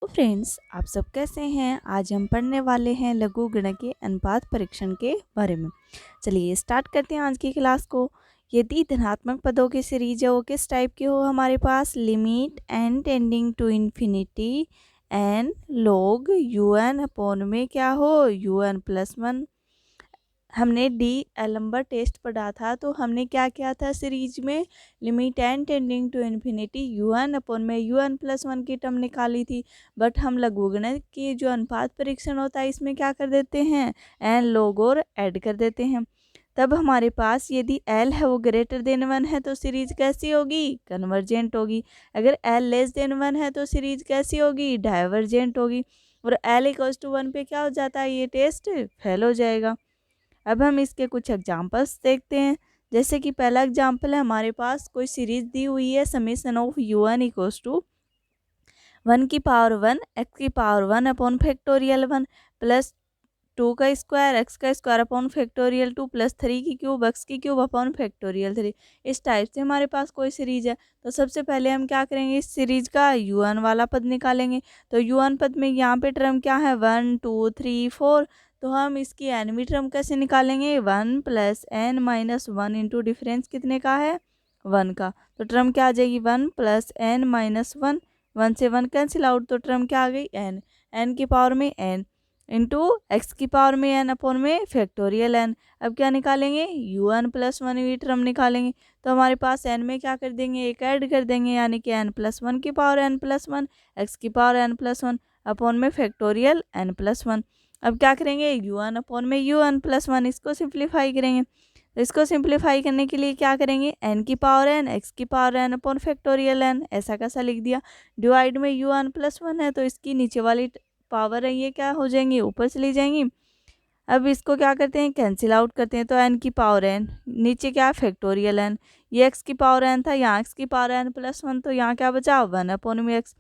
तो फ्रेंड्स, आप सब कैसे हैं। आज हम पढ़ने वाले हैं लघुगणक के अनुपात परीक्षण के बारे में। चलिए स्टार्ट करते हैं आज की क्लास को। यदि धनात्मक पदों की सीरीज है वो किस टाइप की हो, हमारे पास limit n tending to infinity n log u n upon में क्या हो यू एन प्लस वन। हमने डी एलम्बर टेस्ट पढ़ा था, तो हमने क्या किया था सीरीज में, limit n tending to infinity u n upon में यू एन प्लस वन की टर्म निकाली थी। बट हम लघुगणक की जो अनुपात परीक्षण होता है इसमें क्या कर देते हैं, एन लोग और ऐड कर देते हैं। तब हमारे पास यदि एल है वो ग्रेटर देन वन है तो सीरीज कैसी होगी, कन्वर्जेंट होगी। अगर एल लेस देन वन है तो सीरीज कैसी होगी, डाइवर्जेंट होगी। और एल इक्वल्स टू वन पे क्या हो जाता है, ये टेस्ट फेल हो जाएगा। अब हम इसके कुछ एग्जांपल्स देखते हैं। जैसे कि पहला एग्जांपल है, हमारे पास कोई सीरीज दी हुई है, summation of u n equals to 1 की पावर 1 एक्स की पावर 1 अपॉन फैक्टोरियल 1 प्लस 2 का स्क्वायर एक्स का स्क्वायर अपॉन फैक्टोरियल 2 प्लस 3 की क्यूब एक्स की क्यूब अपॉन फैक्टोरियल 3। इस टाइप से हमारे पास कोई सीरीज है। तो सबसे पहले हम क्या करेंगे, इस सीरीज का यू एन वाला पद निकालेंगे। तो यू एन पद में यहाँ पे टर्म क्या है, 1 2 3 4। तो हम इसकी एनवी टर्म कैसे निकालेंगे, 1 plus n minus one into difference कितने का है, 1 का। तो टर्म क्या आ जाएगी, 1 प्लस एन माइनस वन, 1 से 1 कैंसिल आउट, तो टर्म क्या आ गई, एन। एन की पावर में एन इंटू एक्स की पावर में एन अपॉन में फैक्टोरियल एन। अब क्या निकालेंगे, यू एन प्लस वन ये टर्म निकालेंगे। तो हमारे पास एन में क्या कर देंगे, एक ऐड कर देंगे, यानी कि एन प्लस वन की power n plus one x की power n plus one upon में फैक्टोरियल एन प्लस वन। अब क्या करेंगे, यू एन अपॉन में यू एन प्लस वन, इसको सिंप्लीफाई करेंगे। तो इसको सिंप्लीफाई करने के लिए क्या करेंगे, एन की पावर एन एक्स की power n upon factorial n, ऐसा कैसा लिख दिया। डिवाइड में यू एन प्लस वन है तो इसकी नीचे वाली पावर है ये क्या हो जाएंगी, ऊपर चली जाएंगी। अब इसको क्या करते हैं, कैंसिल आउट करते हैं। तो एन की पावर एन, नीचे क्या फैक्टोरियल एन, ये एक्स की पावर एन था, यहाँ एक्स की पावर एन प्लस वन, तो यहाँ क्या बचा, 1 अपॉन में एक्स।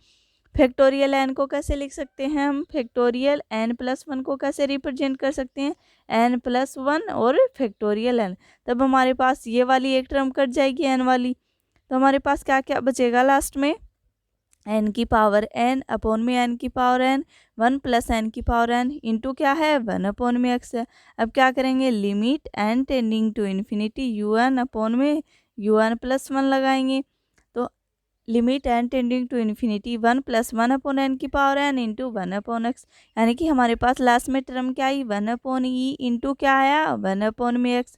फैक्टोरियल एन को कैसे लिख सकते हैं हम, फैक्टोरियल एन प्लस वन को कैसे रिप्रेजेंट कर सकते हैं, एन प्लस वन और फैक्टोरियल एन। तब हमारे पास ये वाली एक टर्म कट जाएगी एन वाली। तो हमारे पास क्या क्या बचेगा लास्ट में, एन की पावर एन अपॉन में एन की पावर एन, 1 प्लस एन की पावर एन इंटू क्या है, 1 अपॉन में एक्स है। अब क्या करेंगे, limit n tending to infinity u n upon में यू एन प्लस वन लगाएंगे। तो limit n tending to infinity 1 plus 1 upon n की power n into 1 upon x, यानी कि हमारे पास लास्ट में टर्म क्या आई, 1 अपॉन ई इंटू क्या आया, 1 अपॉन में एक्स।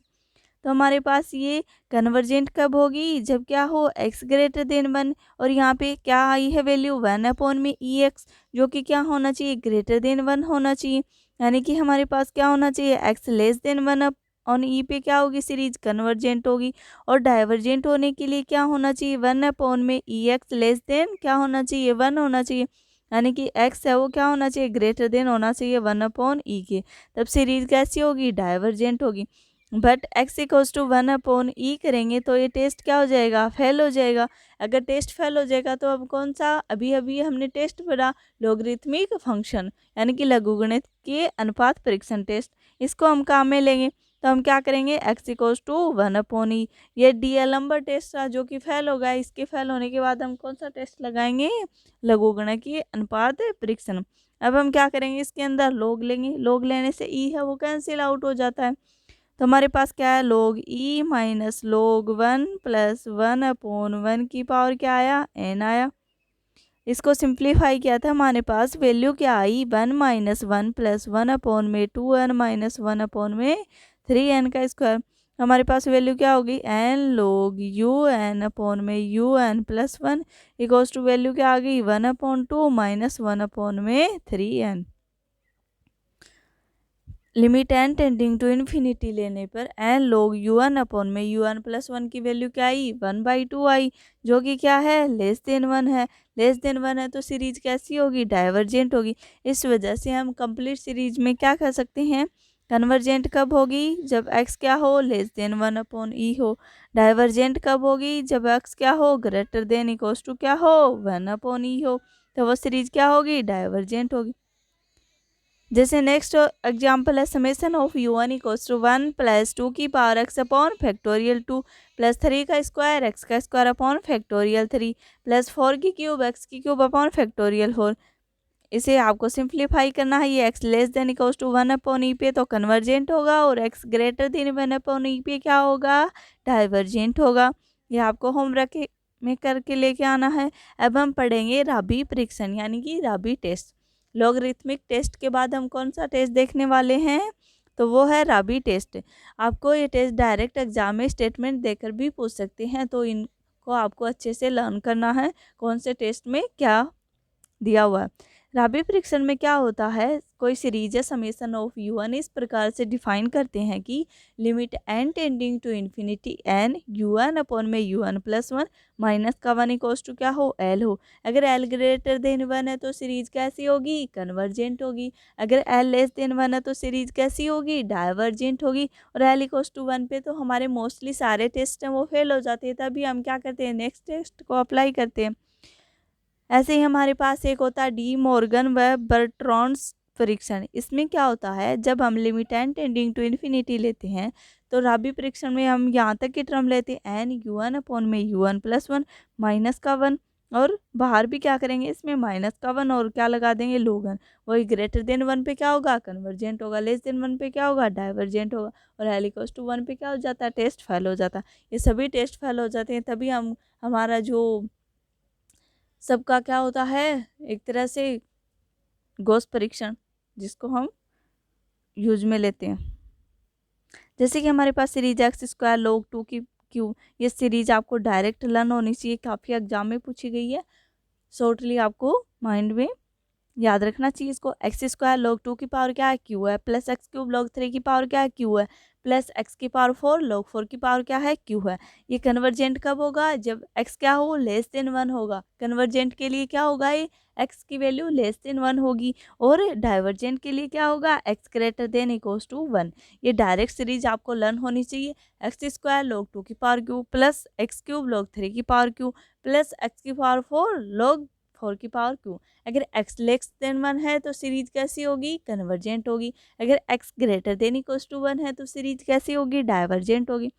तो हमारे पास ये कन्वर्जेंट कब होगी, जब क्या हो, x ग्रेटर देन वन। और यहाँ पे क्या आई है वैल्यू, 1 अपॉन में ई एक्स, जो कि क्या होना चाहिए, ग्रेटर देन वन होना चाहिए। यानी कि हमारे पास क्या होना चाहिए, x less than one on e पे क्या होगी, सीरीज कन्वर्जेंट होगी। और डाइवर्जेंट होने के लिए क्या होना चाहिए, 1 अपॉन में ई एक्स लेस देन क्या होना चाहिए, 1 होना चाहिए। यानी कि x है वो क्या होना चाहिए, ग्रेटर देन होना चाहिए 1 अपॉन ई के। तब सीरीज कैसी होगी, डाइवर्जेंट होगी। But x equals to 1 upon e करेंगे तो ये टेस्ट क्या हो जाएगा, फेल हो जाएगा। अगर टेस्ट फेल हो जाएगा तो अब कौन सा, अभी अभी हमने टेस्ट पढ़ा, लोगरिथमिक फंक्शन, यानी कि लघुगणित के अनुपात परीक्षण टेस्ट, इसको हम काम में लेंगे। तो हम क्या करेंगे, x इक्वल्स टू 1 अपॉन ई, ये डी एलम्बर टेस्ट था जो कि फेल हो गया। इसके फेल होने के बाद हम कौन सा टेस्ट लगाएंगे, लघुगणक के अनुपात परीक्षण। अब हम क्या करेंगे, इसके अंदर लोग लेंगे, लोग लेने से ई है वो कैंसिल आउट हो जाता है। तो हमारे पास क्या है, लोग ई माइनस लोग 1 प्लस 1 अपॉन 1 की पावर क्या आया, एन आया। इसको सिंप्लीफाई किया था, हमारे पास वैल्यू क्या आई, 1 माइनस वन प्लस 1 अपॉन में 2n माइनस 1 अपॉन में 3n का स्क्वायर। हमारे पास वैल्यू क्या होगी, n log u n upon में u n plus one equals to value क्या आ गई, 1 अपॉन 2 माइनस 1 अपॉन में 3n। Limit n tending to infinity लेने पर n log u n upon में यू एन प्लस वन की वैल्यू क्या आई, 1/2 आई, जो कि क्या है, लेस देन वन है। लेस देन वन है तो सीरीज कैसी होगी, डाइवर्जेंट होगी। इस वजह से हम कंप्लीट सीरीज में क्या कह सकते हैं, कन्वर्जेंट कब होगी, जब एक्स क्या हो, लेस देन 1 अपॉन ई हो। डाइवर्जेंट कब होगी, जब एक्स क्या हो, ग्रेटर देन इक्वल्स टू क्या हो, 1 अपॉन ई हो। तो वो सीरीज क्या होगी, डाइवर्जेंट होगी। जैसे नेक्स्ट एग्जाम्पल है, summation of u n equals to 1 plus 2 की power x upon factorial 2 plus 3 का स्क्वायर एक्स का स्क्वायर अपॉन फैक्टोरियल 3 प्लस 4 की क्यूब एक्स की क्यूब अपॉन फैक्टोरियल 4। इसे आपको सिंप्लीफाई करना है। ये x less than equals to 1/e पे तो कन्वर्जेंट होगा, और एक्स ग्रेटर देन 1/e पे क्या होगा, डाइवर्जेंट होगा। ये आपको होमवर्क में करके लेके आना है। अब हम पढ़ेंगे राबी परीक्षण यानी कि राबी टेस्ट। लॉगरिथमिक टेस्ट के बाद हम कौन सा टेस्ट देखने वाले हैं, तो वो है राबी टेस्ट। आपको ये टेस्ट डायरेक्ट एग्जाम में स्टेटमेंट देकर भी पूछ सकते हैं, तो इनको आपको अच्छे से लर्न करना है कौन से टेस्ट में क्या दिया हुआ है। राबी परीक्षण में क्या होता है, कोई सीरीज या समेशन ऑफ u1 इस प्रकार से डिफाइन करते हैं कि limit n tending to infinity n u1 upon में u1 प्लस 1 माइनस का 1 इक्वल्स टू क्या हो, l हो। अगर l ग्रेटर देन 1 है तो सीरीज कैसी होगी, कन्वर्जेंट होगी। अगर l लेस देन 1 है तो सीरीज कैसी होगी, डाइवर्जेंट होगी। और l इक्वल्स टू 1 पे तो हमारे मोस्टली सारे टेस्ट हैं वो फेल हो जाते हैं, तभी हम क्या करते हैं, नेक्स्ट टेस्ट को अप्लाई करते हैं। ऐसे ही हमारे पास एक होता है डी मॉर्गन व बर्ट्रॉन्स परीक्षण। इसमें क्या होता है, जब हम limit n tending to infinity लेते हैं तो राबी परीक्षण में हम यहाँ तक की टर्म लेते हैं n u1 अपॉन में u1 प्लस 1 माइनस का 1, और बाहर भी क्या करेंगे, इसमें माइनस का 1 और क्या लगा देंगे, लोगन। वही ग्रेटर देन 1 पे क्या होगा, कन्वर्जेंट होगा, लेस देन 1 पे क्या होगा, डाइवर्जेंट होगा, और l इक्वल्स टू 1 पे क्या हो जाता है, टेस्ट फेल हो जाता है। ये सभी टेस्ट फेल हो जाते हैं, तभी हम हमारा जो सबका क्या होता है, एक तरह से गॉस परीक्षण जिसको हम यूज में लेते हैं। जैसे कि हमारे पास सीरीज एक्स स्क्वायर log 2 की क्यू, ये सीरीज आपको डायरेक्ट लर्न होनी चाहिए, काफ़ी एग्जाम में पूछी गई है, शॉर्टली आपको माइंड में याद रखना चाहिए इसको। एक्स स्क्वायर log 2 की पावर क्या है, क्यू है, प्लस एक्स क्यूब log 3 की पावर क्या है, क्यू है, प्लस एक्स की पावर 4 log 4 की पावर क्या है, क्यू है। ये कन्वर्जेंट कब होगा, जब एक्स क्या हो, लेस देन 1 होगा। कन्वर्जेंट के लिए क्या होगा, ये एक्स की वैल्यू लेस देन 1 होगी, और डाइवर्जेंट के लिए क्या होगा, x greater than equals to 1। ये डायरेक्ट सीरीज आपको लर्न होनी चाहिए। एक्स स्क्वायर log 2 की power Q plus x cube log 3 की पावर क्यू प्लस एक्स की पावर 4 log 4 की पावर क्यू। अगर x लेस देन 1 है तो सीरीज कैसी होगी, कन्वर्जेंट होगी। अगर x greater than equals to 1 है तो सीरीज कैसी होगी, डाइवर्जेंट होगी।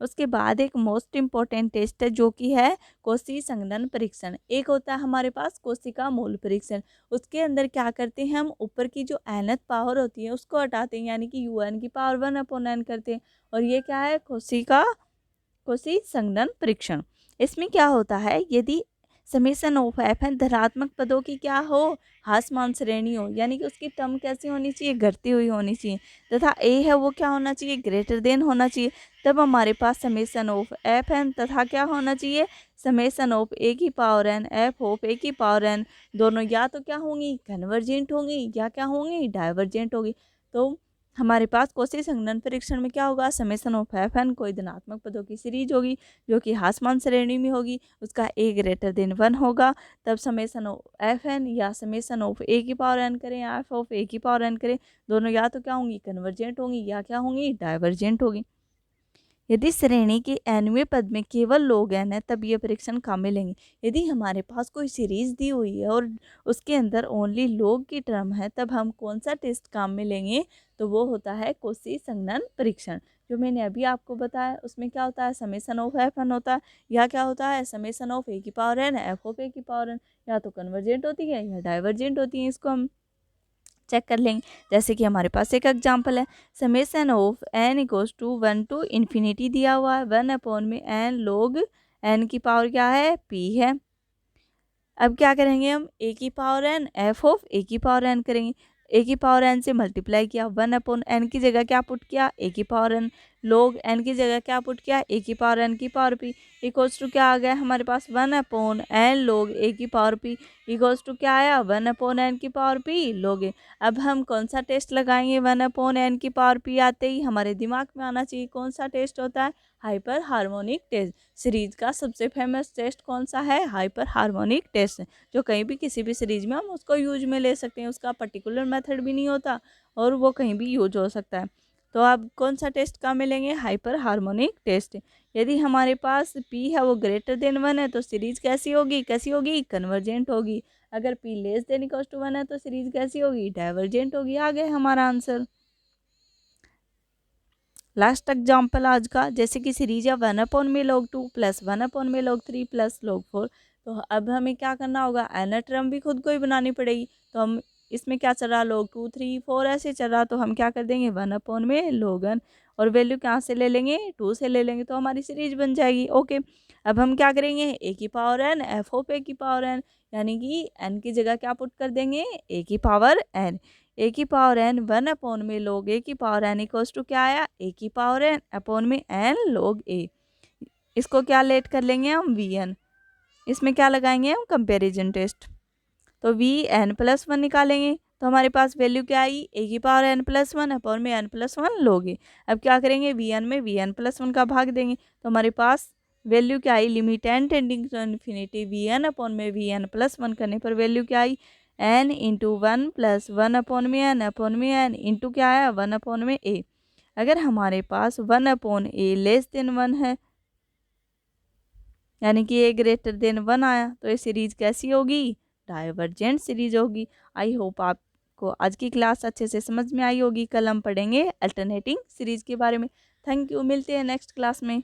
उसके बाद एक मोस्ट इंपॉर्टेंट टेस्ट है जो कि है कोशी संघनन परीक्षण। एक होता है हमारे पास कोशिका मूल परीक्षण। उसके अंदर क्या करते हैं, हम ऊपर की जो nth पावर होती है उसको हटाते हैं, यानी कि un की पावर 1 अपॉन n करते हैं, और ये क्या है, कोशी संघनन परीक्षण। इसमें क्या होता है, यदि समेशन ऑफ एफ एन धनात्मक पदों की क्या हो, हासमान श्रेणी हो, यानी कि उसकी टर्म कैसी होनी चाहिए, घटती हुई होनी चाहिए, तथा ए है वो क्या होना चाहिए, ग्रेटर देन होना चाहिए। तब हमारे पास समेशन ऑफ एफ एन तथा क्या होना चाहिए, समेशन ऑफ ए की पावर एन एफ ऑफ ए की पावर एन, दोनों या तो क्या होंगी, कन्वर्जेंट होंगी, या क्या होंगी, डाइवर्जेंट होगी। तो हमारे पास कोशी संघनन परीक्षण में क्या होगा, समेशन ऑफ एफ एन कोई धनात्मक पदों की सीरीज होगी जो कि हासमान श्रेणी में होगी, उसका ए ग्रेटर देन 1 होगा। तब समेशन ऑफ एफ एन या समेशन ऑफ ए की पावर एन करें या एफ ऑफ ए की पावर एन करें, दोनों या तो क्या होंगी, कन्वर्जेंट होंगी, या क्या होंगी, डाइवर्जेंट होगी। यदि श्रेणी के nवें पद में केवल log n है तब ये परीक्षण काम में लेंगे। यदि हमारे पास कोई सीरीज दी हुई है और उसके अंदर ओनली log की टर्म है, तब हम कौन सा टेस्ट काम में लेंगे, तो वो होता है कोशी संघनन परीक्षण। जो मैंने अभी आपको बताया उसमें क्या होता है, समेशन ऑफ एफ एन होता है, या क्या होता है, समेशन ऑफ ए की पावर एन एफ ऑफ ए की पावर एन, या तो कन्वर्जेंट होती है या डाइवर्जेंट होती है। इसको हम चेक कर लेंगे। जैसे कि हमारे पास एक एग्जांपल है, summation of n equals to 1 to infinity दिया हुआ है, 1 अपॉन में n log n की पावर क्या है, p है। अब क्या करेंगे हम, a की power n f of a की पावर n करेंगे। a की पावर n से मल्टीप्लाई किया, 1 अपॉन n की जगह क्या पुट किया, a की पावर n, log n की जगह क्या पुट किया, a की पावर n की पावर p इक्वल्स टू क्या आ गया हमारे पास, 1 अपॉन n log a की पावर p इक्वल्स टू क्या आया, 1 अपॉन n की पावर p log a। अब हम कौन सा टेस्ट लगाएंगे, 1 अपॉन n की पावर p आते ही हमारे दिमाग में आना चाहिए कौन सा टेस्ट होता है, हाइपर हार्मोनिक टेस्ट। सीरीज का सबसे फेमस टेस्ट कौन सा है, हाइपर हार्मोनिक टेस्ट, जो कहीं भी किसी भी सीरीज में हम उसको यूज में ले सकते हैं, उसका पर्टिकुलर मेथड भी नहीं होता और वो कहीं भी यूज हो सकता है। तो आप कौन सा टेस्ट का मिलेंगे, हाइपर हार्मोनिक टेस्ट। यदि हमारे पास p है वो ग्रेटर देन 1 है तो सीरीज कैसी होगी, कन्वर्जेंट होगी। अगर p less than equal to 1 है तो सीरीज कैसी होगी, डाइवर्जेंट होगी। आ गया हमारा आंसर। लास्ट एग्जाम्पल आज का, जैसे कि सीरीज है 1 अपॉन में log 2 प्लस 1 अपॉन में log 3 प्लस log 4, तो अब हमें क्या करना होगा, nth टर्म भी खुद को ही बनानी पड़ेगी। तो हम इसमें क्या चल रहा, log 2 3 4 ऐसे चल रहा, तो हम क्या कर देंगे 1 में log n, और वैल्यू कहाँ से ले लेंगे 2 से ले लेंगे, तो हमारी सीरीज बन जाएगी। ओके, अब हम क्या करेंगे a की power n f of a की पावर n, यानी कि n की जगह क्या पुट कर देंगे a की पावर n। a की पावर n 1 में log a की पावर n इक्वल्स टू क्या आया, a की पावर n अपॉन में n log a। इसको क्या लेट कर लेंगे हम vn, इसमें क्या लगाएंगे हम कंपैरिजन टेस्ट, तो vn+1 निकालेंगे, तो हमारे पास वैल्यू क्या आई a की पावर n+1 अपॉन में n+1 log a। अब क्या करेंगे vn में vn+1 का भाग देंगे, तो हमारे पास वैल्यू क्या आई, limit n tending to infinity vn upon में vn+1 करने पर वैल्यू क्या आई n इंटू 1 + 1 अपॉन में n इंटू क्या आया 1 अपॉन में a। अगर हमारे पास 1 अपॉन a लेस देन 1 है, यानी कि a ग्रेटर देन 1 आया, तो ये सीरीज कैसी होगी, डाइवर्जेंट सीरीज होगी। आई होप आपको आज की क्लास अच्छे से समझ में आई होगी। कल हम पढ़ेंगे अल्टरनेटिंग सीरीज के बारे में। थैंक यू, मिलते हैं नेक्स्ट क्लास में।